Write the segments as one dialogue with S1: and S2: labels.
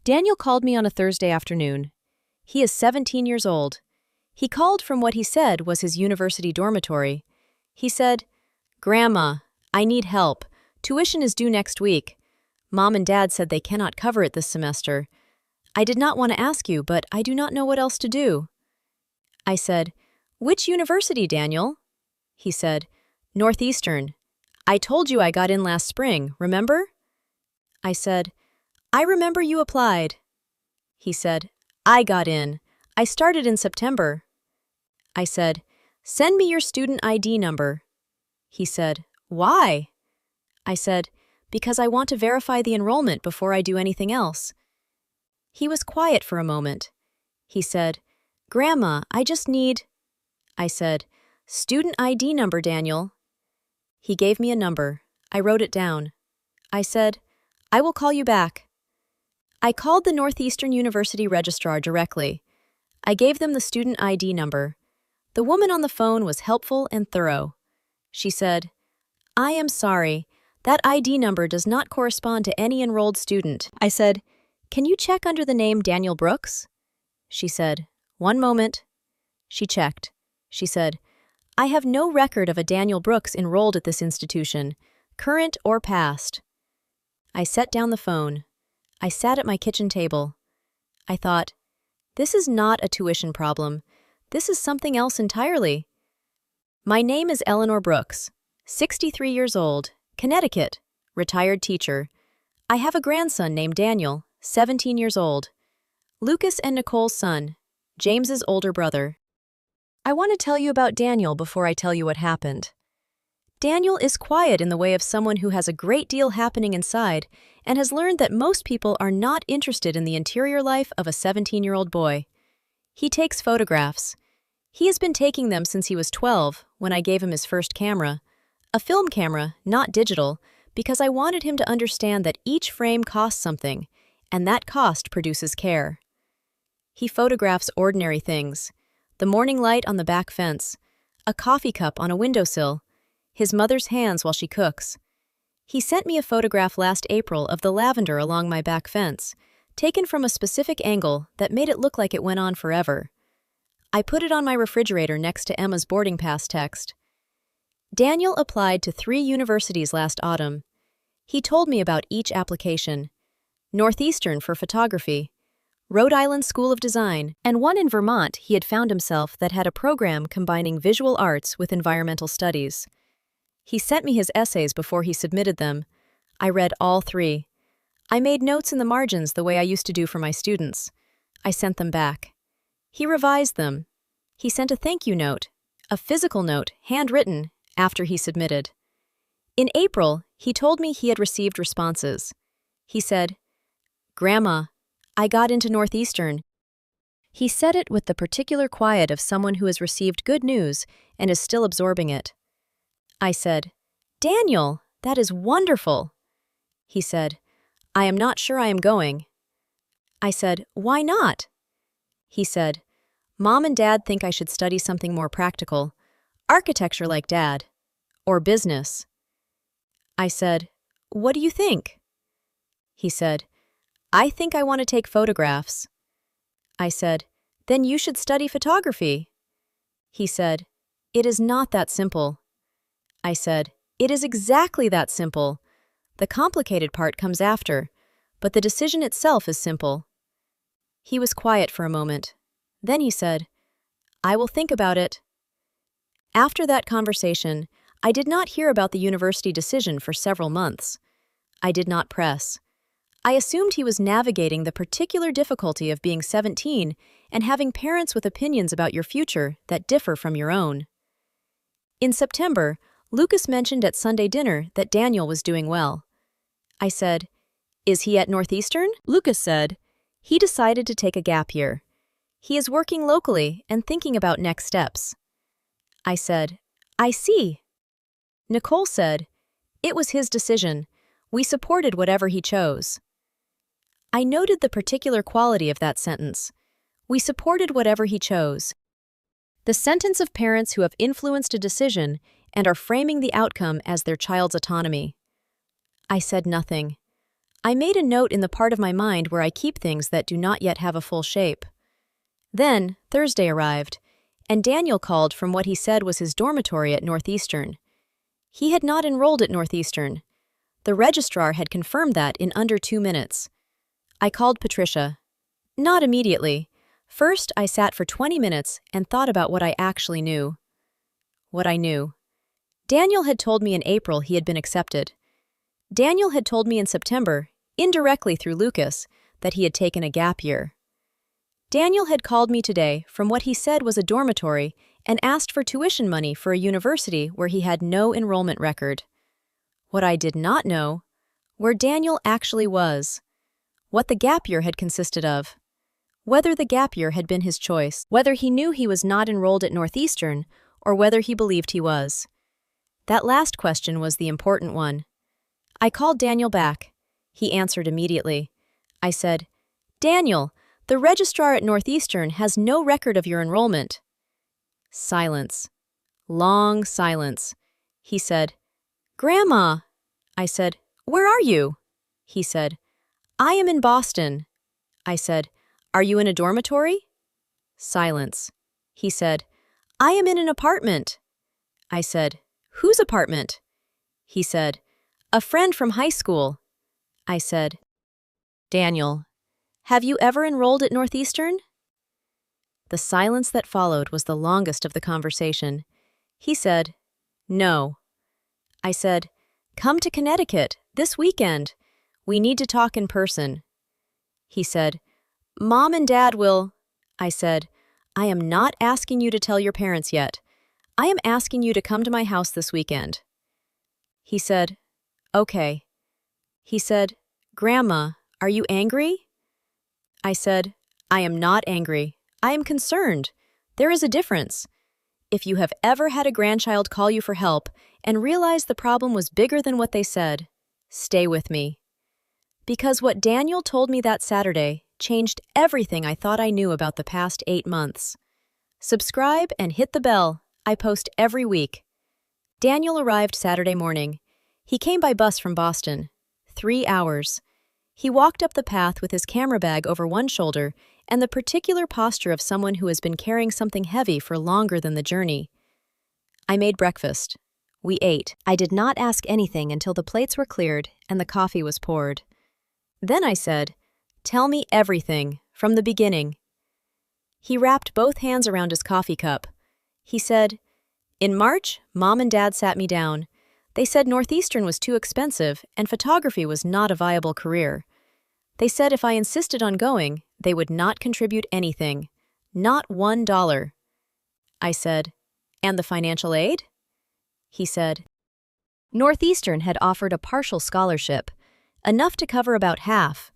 S1: Daniel called me on a Thursday afternoon. He is 17 years old. He called from what he said was his university dormitory. He said, "Grandma, I need help. Tuition is due next week. Mom and Dad said they cannot cover it this semester. I did not want to ask you, but I do not know what else to do." I said, "Which university, Daniel?" He said, "Northeastern. I told you I got in last spring, remember?" I said, "I remember you applied." He said, "I got in. I started in September." I said, "Send me your student ID number." He said, "Why?" I said, "Because I want to verify the enrollment before I do anything else." He was quiet for a moment. He said, "Grandma, I just need—" I said, "Student ID number, Daniel." He gave me a number. I wrote it down. I said, "I will call you back." I called the Northeastern University Registrar directly. I gave them the student ID number. The woman on the phone was helpful and thorough. She said, "I am sorry. That ID number does not correspond to any enrolled student." I said, "Can you check under the name Daniel Brooks?" She said, "One moment." She checked. She said, "I have no record of a Daniel Brooks enrolled at this institution, current or past." I set down the phone. I sat at my kitchen table. I thought, this is not a tuition problem. This is something else entirely. My name is Eleanor Brooks, 63 years old, Connecticut, retired teacher. I have a grandson named Daniel, 17 years old. Lucas and Nicole's son, James's older brother. I want to tell you about Daniel before I tell you what happened. Daniel is quiet in the way of someone who has a great deal happening inside and has learned that most people are not interested in the interior life of a 17-year-old boy. He takes photographs. He has been taking them since he was 12, when I gave him his first camera. A film camera, not digital, because I wanted him to understand that each frame costs something, and that cost produces care. He photographs ordinary things. The morning light on the back fence, a coffee cup on a windowsill, his mother's hands while she cooks. He sent me a photograph last April of the lavender along my back fence, taken from a specific angle that made it look like it went on forever. I put it on my refrigerator next to Emma's boarding pass text. Daniel applied to 3 universities last autumn. He told me about each application. Northeastern for photography, Rhode Island School of Design, and one in Vermont he had found himself that had a program combining visual arts with environmental studies. He sent me his essays before he submitted them. I read all 3. I made notes in the margins the way I used to do for my students. I sent them back. He revised them. He sent a thank you note, a physical note, handwritten, after he submitted. In April, he told me he had received responses. He said, "Grandma, I got into Northeastern." He said it with the particular quiet of someone who has received good news and is still absorbing it. I said, "Daniel, that is wonderful." He said, "I am not sure I am going." I said, "Why not?" He said, "Mom and Dad think I should study something more practical, architecture like Dad, or business." I said, "What do you think?" He said, "I think I want to take photographs." I said, "Then you should study photography." He said, "It is not that simple." I said, "It is exactly that simple. The complicated part comes after, but the decision itself is simple." He was quiet for a moment. Then he said, "I will think about it." After that conversation, I did not hear about the university decision for several months. I did not press. I assumed he was navigating the particular difficulty of being 17 and having parents with opinions about your future that differ from your own. In September, Lucas mentioned at Sunday dinner that Daniel was doing well. I said, "Is he at Northeastern?" Lucas said, "He decided to take a gap year. He is working locally and thinking about next steps." I said, "I see." Nicole said, "It was his decision. We supported whatever he chose." I noted the particular quality of that sentence. We supported whatever he chose. The sentence of parents who have influenced a decision and are framing the outcome as their child's autonomy. I said nothing. I made a note in the part of my mind where I keep things that do not yet have a full shape. Then, Thursday arrived, and Daniel called from what he said was his dormitory at Northeastern. He had not enrolled at Northeastern. The registrar had confirmed that in under 2 minutes. I called Patricia. Not immediately. First, I sat for 20 minutes and thought about what I actually knew. What I knew. Daniel had told me in April he had been accepted. Daniel had told me in September, indirectly through Lucas, that he had taken a gap year. Daniel had called me today from what he said was a dormitory and asked for tuition money for a university where he had no enrollment record. What I did not know, where Daniel actually was, what the gap year had consisted of, whether the gap year had been his choice, whether he knew he was not enrolled at Northeastern, or whether he believed he was. That last question was the important one. I called Daniel back. He answered immediately. I said, "Daniel, the registrar at Northeastern has no record of your enrollment." Silence. Long silence. He said, "Grandma." I said, "Where are you?" He said, "I am in Boston." I said, "Are you in a dormitory?" Silence. He said, "I am in an apartment." I said, "Whose apartment?" He said, "A friend from high school." I said, "Daniel, have you ever enrolled at Northeastern?" The silence that followed was the longest of the conversation. He said, "No." I said, "Come to Connecticut, this weekend. We need to talk in person." He said, "Mom and Dad will." I said, "I am not asking you to tell your parents yet. I am asking you to come to my house this weekend." He said, "Okay." He said, "Grandma, are you angry?" I said, "I am not angry. I am concerned. There is a difference. If you have ever had a grandchild call you for help and realize the problem was bigger than what they said, stay with me." Because what Daniel told me that Saturday changed everything I thought I knew about the past 8 months. Subscribe and hit the bell. I post every week. Daniel arrived Saturday morning. He came by bus from Boston. 3 hours. He walked up the path with his camera bag over one shoulder and the particular posture of someone who has been carrying something heavy for longer than the journey. I made breakfast. We ate. I did not ask anything until the plates were cleared and the coffee was poured. Then I said, "Tell me everything, from the beginning." He wrapped both hands around his coffee cup. He said, "In March, Mom and Dad sat me down. They said Northeastern was too expensive and photography was not a viable career. They said if I insisted on going, they would not contribute anything, not $1. I said, "And the financial aid?" He said, "Northeastern had offered a partial scholarship, enough to cover about half.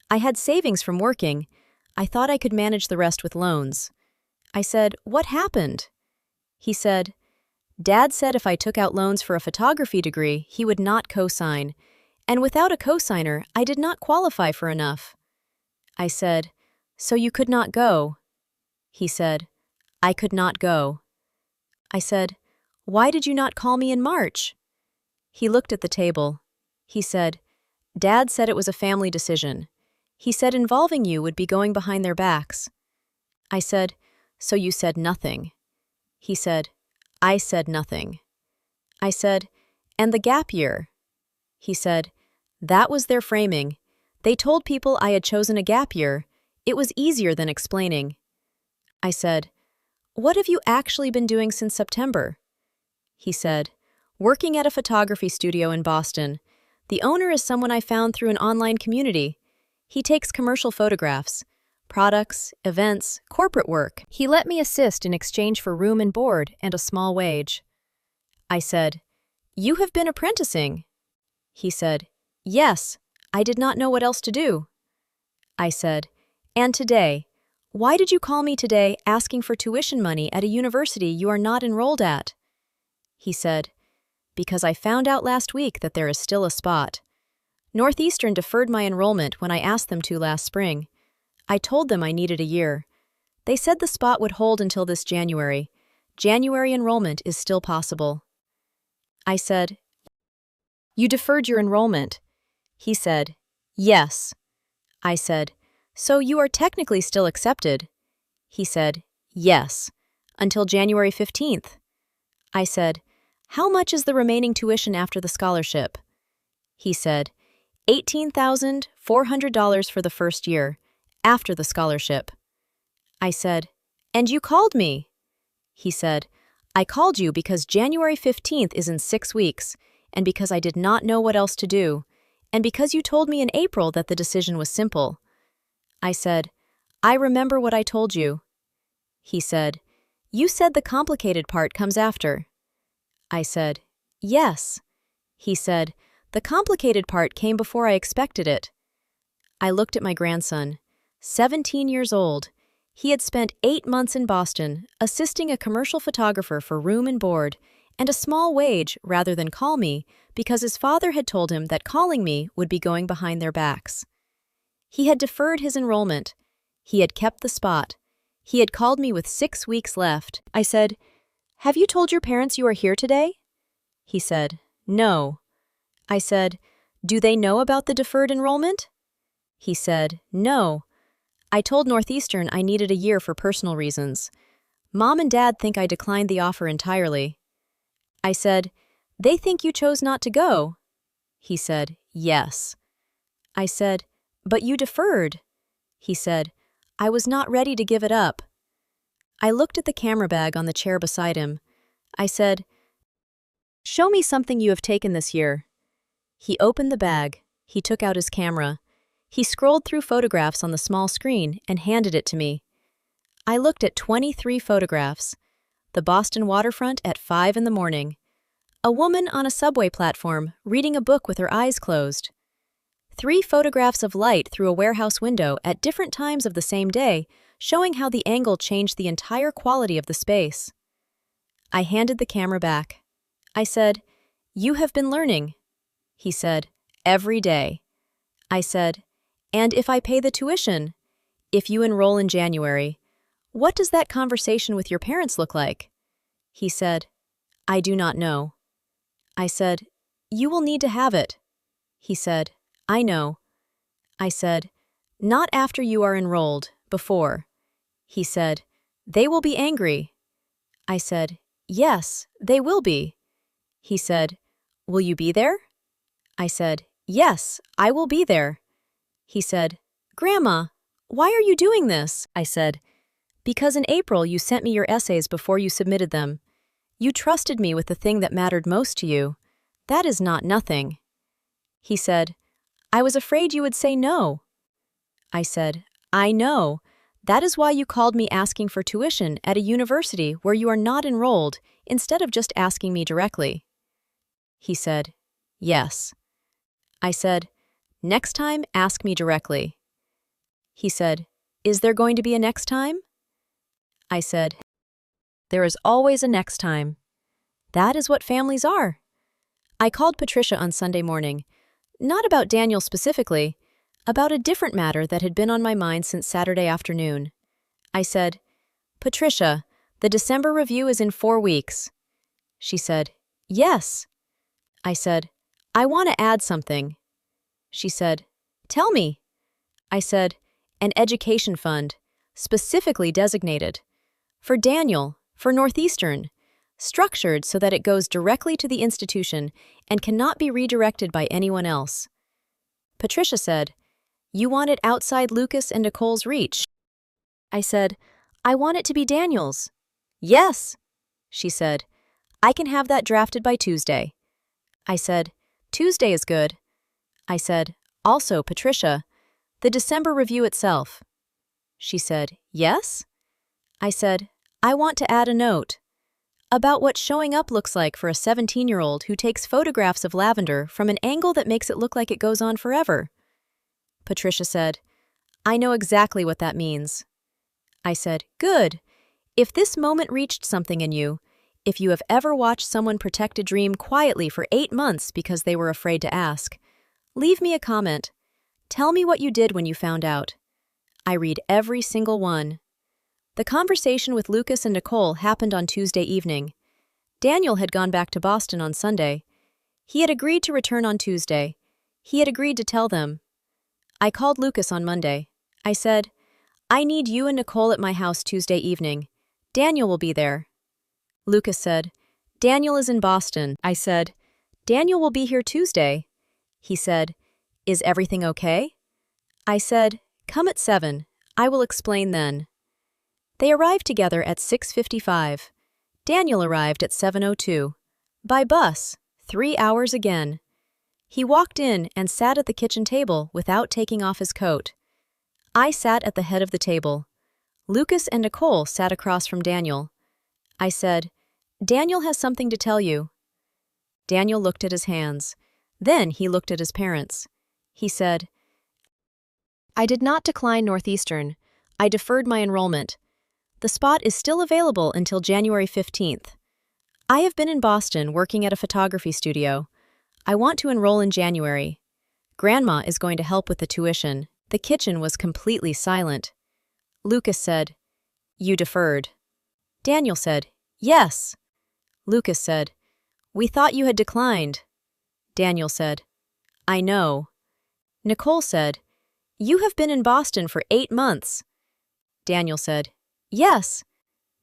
S1: I had savings from working. I thought I could manage the rest with loans." I said, "What happened?" He said, "Dad said if I took out loans for a photography degree, he would not co-sign, and without a co-signer, I did not qualify for enough." I said, "So you could not go?" He said, "I could not go." I said, "Why did you not call me in March?" He looked at the table. He said, "Dad said it was a family decision. He said involving you would be going behind their backs." I said, "So you said nothing?" He said, "I said nothing." I said, "And the gap year?" He said, "That was their framing. They told people I had chosen a gap year. It was easier than explaining." I said, "What have you actually been doing since September?" He said, "Working at a photography studio in Boston. The owner is someone I found through an online community. He takes commercial photographs, products, events, corporate work. He let me assist in exchange for room and board and a small wage." I said, "You have been apprenticing?" He said, "Yes, I did not know what else to do." I said, "And today, why did you call me today asking for tuition money at a university you are not enrolled at?" He said, "Because I found out last week that there is still a spot. Northeastern deferred my enrollment when I asked them to last spring. I told them I needed a year. They said the spot would hold until this January. January enrollment is still possible." I said, "You deferred your enrollment." He said, Yes. I said, so you are technically still accepted. He said, yes, until January 15th. I said, how much is the remaining tuition after the scholarship? He said, $18,400 for the first year, after the scholarship. I said, and you called me. He said, I called you because January 15th is in 6 weeks, and because I did not know what else to do, and because you told me in April that the decision was simple. I said, I remember what I told you. He said, you said the complicated part comes after. I said, yes. He said, the complicated part came before I expected it. I looked at my grandson, 17 years old. He had spent 8 months in Boston, assisting a commercial photographer for room and board, and a small wage rather than call me, because his father had told him that calling me would be going behind their backs. He had deferred his enrollment. He had kept the spot. He had called me with 6 weeks left. I said, have you told your parents you are here today? He said, no. I said, do they know about the deferred enrollment? He said, no. I told Northeastern I needed a year for personal reasons. Mom and Dad think I declined the offer entirely. I said, they think you chose not to go. He said, yes. I said, but you deferred. He said, I was not ready to give it up. I looked at the camera bag on the chair beside him. I said, show me something you have taken this year. He opened the bag. He took out his camera. He scrolled through photographs on the small screen and handed it to me. I looked at 23 photographs. The Boston waterfront at 5 in the morning. A woman on a subway platform reading a book with her eyes closed. 3 photographs of light through a warehouse window at different times of the same day, showing how the angle changed the entire quality of the space. I handed the camera back. I said, you have been learning. He said, every day. I said, and if I pay the tuition, if you enroll in January, what does that conversation with your parents look like? He said, I do not know. I said, you will need to have it. He said, I know. I said, not after you are enrolled, before. He said, they will be angry. I said, yes, they will be. He said, will you be there? I said, yes, I will be there. He said, Grandma, why are you doing this? I said, because in April you sent me your essays before you submitted them. You trusted me with the thing that mattered most to you. That is not nothing. He said, I was afraid you would say no. I said, I know. That is why you called me asking for tuition at a university where you are not enrolled, instead of just asking me directly. He said, yes. I said, next time, ask me directly. He said, is there going to be a next time? I said, there is always a next time. That is what families are. I called Patricia on Sunday morning, not about Daniel specifically, about a different matter that had been on my mind since Saturday afternoon. I said, Patricia, the December review is in 4 weeks. She said, yes. I said, I want to add something. She said, tell me. I said, an education fund, specifically designated. For Daniel, for Northeastern, structured so that it goes directly to the institution and cannot be redirected by anyone else. Patricia said, you want it outside Lucas and Nicole's reach. I said, I want it to be Daniel's. Yes. She said, I can have that drafted by Tuesday. I said, Tuesday is good. I said, also, Patricia, the December review itself. She said, yes? I said, I want to add a note about what showing up looks like for a 17-year-old who takes photographs of lavender from an angle that makes it look like it goes on forever. Patricia said, I know exactly what that means. I said, good. If this moment reached something in you, if you have ever watched someone protect a dream quietly for 8 months because they were afraid to ask, leave me a comment. Tell me what you did when you found out. I read every single one. The conversation with Lucas and Nicole happened on Tuesday evening. Daniel had gone back to Boston on Sunday. He had agreed to return on Tuesday. He had agreed to tell them. I called Lucas on Monday. I said, I need you and Nicole at my house Tuesday evening. Daniel will be there. Lucas said, Daniel is in Boston. I said, Daniel will be here Tuesday. He said, Is everything okay? I said, Come at 7. I will explain then. They arrived together at 6:55. Daniel arrived at 7:02. By bus, 3 hours again. He walked in and sat at the kitchen table without taking off his coat. I sat at the head of the table. Lucas and Nicole sat across from Daniel. I said, Daniel has something to tell you. Daniel looked at his hands. Then he looked at his parents. He said, I did not decline Northeastern. I deferred my enrollment. The spot is still available until January 15th. I have been in Boston working at a photography studio. I want to enroll in January. Grandma is going to help with the tuition. The kitchen was completely silent. Lucas said, You deferred. Daniel said, Yes. Lucas said, We thought you had declined. Daniel said, I know. Nicole said, You have been in Boston for 8 months. Daniel said, Yes.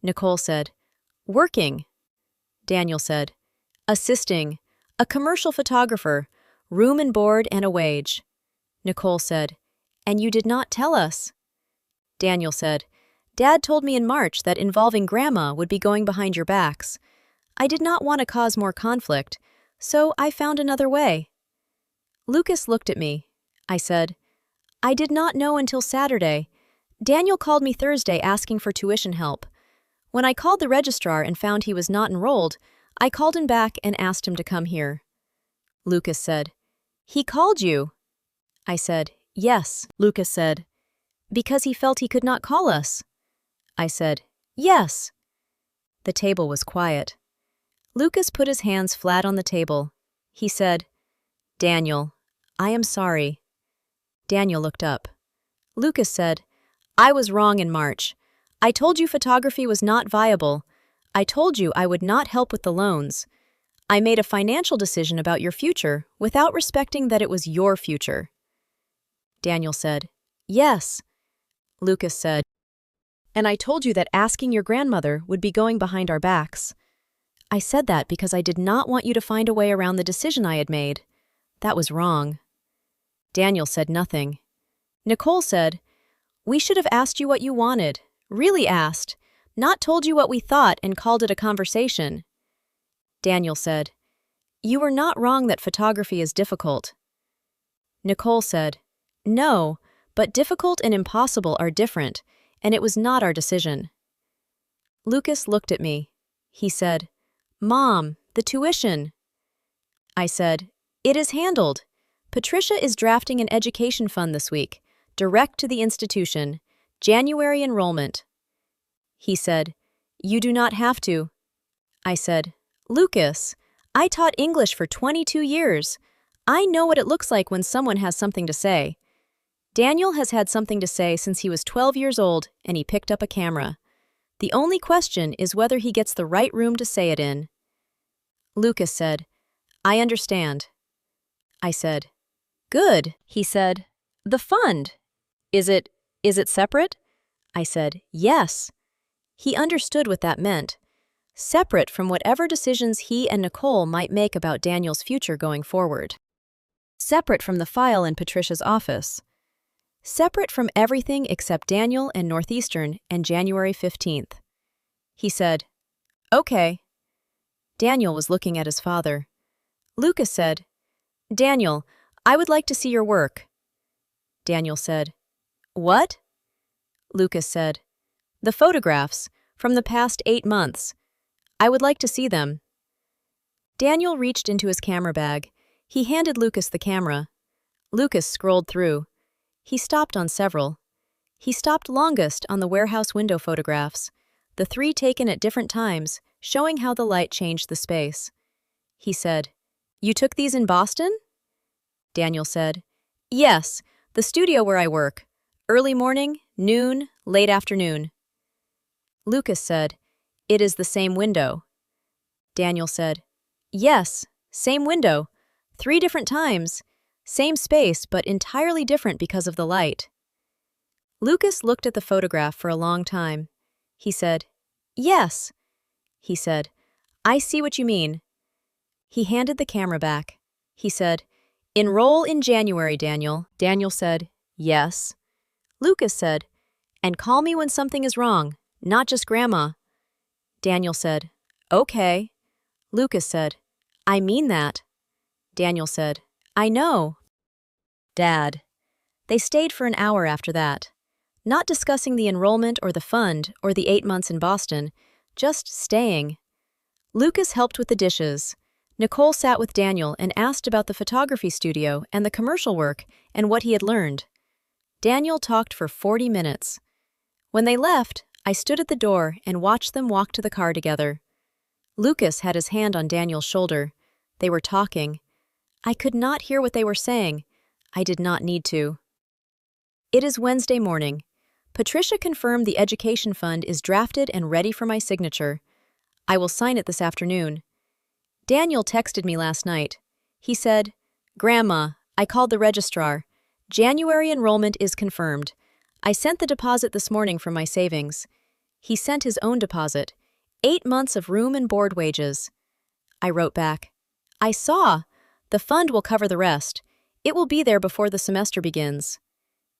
S1: Nicole said, Working. Daniel said, Assisting, a commercial photographer, room and board and a wage. Nicole said, And you did not tell us. Daniel said, Dad told me in March that involving Grandma would be going behind your backs. I did not want to cause more conflict, so I found another way. Lucas looked at me. I said, I did not know until Saturday. Daniel called me Thursday asking for tuition help. When I called the registrar and found he was not enrolled, I called him back and asked him to come here. Lucas said, He called you. I said, Yes. Lucas said, Because he felt he could not call us. I said, Yes. The table was quiet. Lucas put his hands flat on the table. He said, Daniel, I am sorry. Daniel looked up. Lucas said, I was wrong in March. I told you photography was not viable. I told you I would not help with the loans. I made a financial decision about your future without respecting that it was your future. Daniel said, Yes. Lucas said, And I told you that asking your grandmother would be going behind our backs. I said that because I did not want you to find a way around the decision I had made. That was wrong. Daniel said nothing. Nicole said, We should have asked you what you wanted, really asked, not told you what we thought and called it a conversation. Daniel said, You were not wrong that photography is difficult. Nicole said, No, but difficult and impossible are different, and it was not our decision. Lucas looked at me. He said, Mom, the tuition. I said, It is handled. Patricia is drafting an education fund this week, direct to the institution, January enrollment. He said, You do not have to. I said, Lucas, I taught English for 22 years. I know what it looks like when someone has something to say. Daniel has had something to say since he was 12 years old and he picked up a camera. The only question is whether he gets the right room to say it in. Lucas said, I understand. I said, Good. He said, The fund. Is it separate? I said, Yes. He understood what that meant. Separate from whatever decisions he and Nicole might make about Daniel's future going forward. Separate from the file in Patricia's office. Separate from everything except Daniel and Northeastern and January 15th. He said, Okay. Daniel was looking at his father. Lucas said, Daniel, I would like to see your work. Daniel said, What? Lucas said, The photographs from the past 8 months. I would like to see them. Daniel reached into his camera bag. He handed Lucas the camera. Lucas scrolled through. He stopped on several. He stopped longest on the warehouse window photographs, the 3 taken at different times, showing how the light changed the space. He said, You took these in Boston? Daniel said, Yes, the studio where I work. Early morning, noon, late afternoon. Lucas said, It is the same window. Daniel said, Yes, same window. 3 different times. Same space, but entirely different because of the light. Lucas looked at the photograph for a long time. He said, "Yes," he said. "I see what you mean." He handed the camera back. He said, "Enroll in January, Daniel." Daniel said, "Yes." Lucas said, "And call me when something is wrong, not just Grandma." Daniel said, "Okay." Lucas said, "I mean that." Daniel said, "I know." Dad. They stayed for an hour after that, not discussing the enrollment or the fund or the 8 months in Boston, just staying. Lucas helped with the dishes. Nicole sat with Daniel and asked about the photography studio and the commercial work and what he had learned. Daniel talked for 40 minutes. When they left, I stood at the door and watched them walk to the car together. Lucas had his hand on Daniel's shoulder. They were talking. I could not hear what they were saying. I did not need to. It is Wednesday morning. Patricia confirmed the education fund is drafted and ready for my signature. I will sign it this afternoon. Daniel texted me last night. He said, "Grandma, I called the registrar. January enrollment is confirmed. I sent the deposit this morning from my savings." He sent his own deposit, 8 months of room and board wages. I wrote back, "I saw. The fund will cover the rest. It will be there before the semester begins."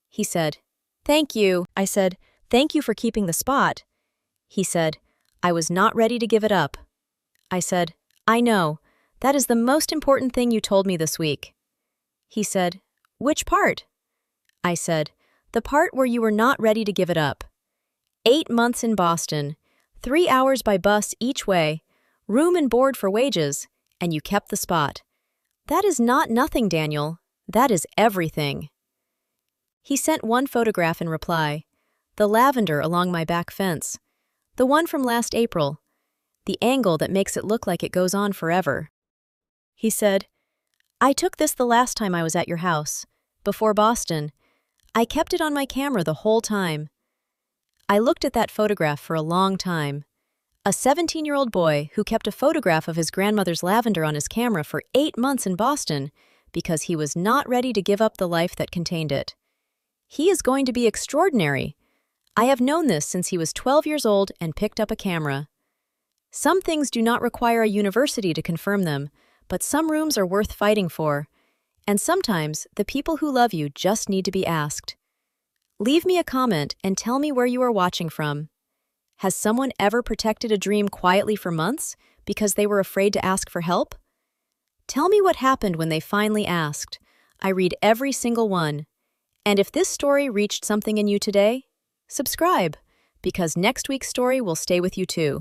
S1: He said, "Thank you." I said, "Thank you for keeping the spot." He said, "I was not ready to give it up." I said, "I know. That is the most important thing you told me this week." He said, "Which part?" I said, "The part where you were not ready to give it up. 8 months in Boston, 3 hours by bus each way, room and board for wages, and you kept the spot. That is not nothing, Daniel. That is everything." He sent one photograph in reply, the lavender along my back fence, the one from last April, the angle that makes it look like it goes on forever. He said, "I took this the last time I was at your house, before Boston. I kept it on my camera the whole time." I looked at that photograph for a long time. A 17-year-old boy who kept a photograph of his grandmother's lavender on his camera for 8 months in Boston because he was not ready to give up the life that contained it. He is going to be extraordinary. I have known this since he was 12 years old and picked up a camera. Some things do not require a university to confirm them, but some rooms are worth fighting for. And sometimes the people who love you just need to be asked. Leave me a comment and tell me where you are watching from. Has someone ever protected a dream quietly for months because they were afraid to ask for help? Tell me what happened when they finally asked. I read every single one. And if this story reached something in you today, subscribe, because next week's story will stay with you too.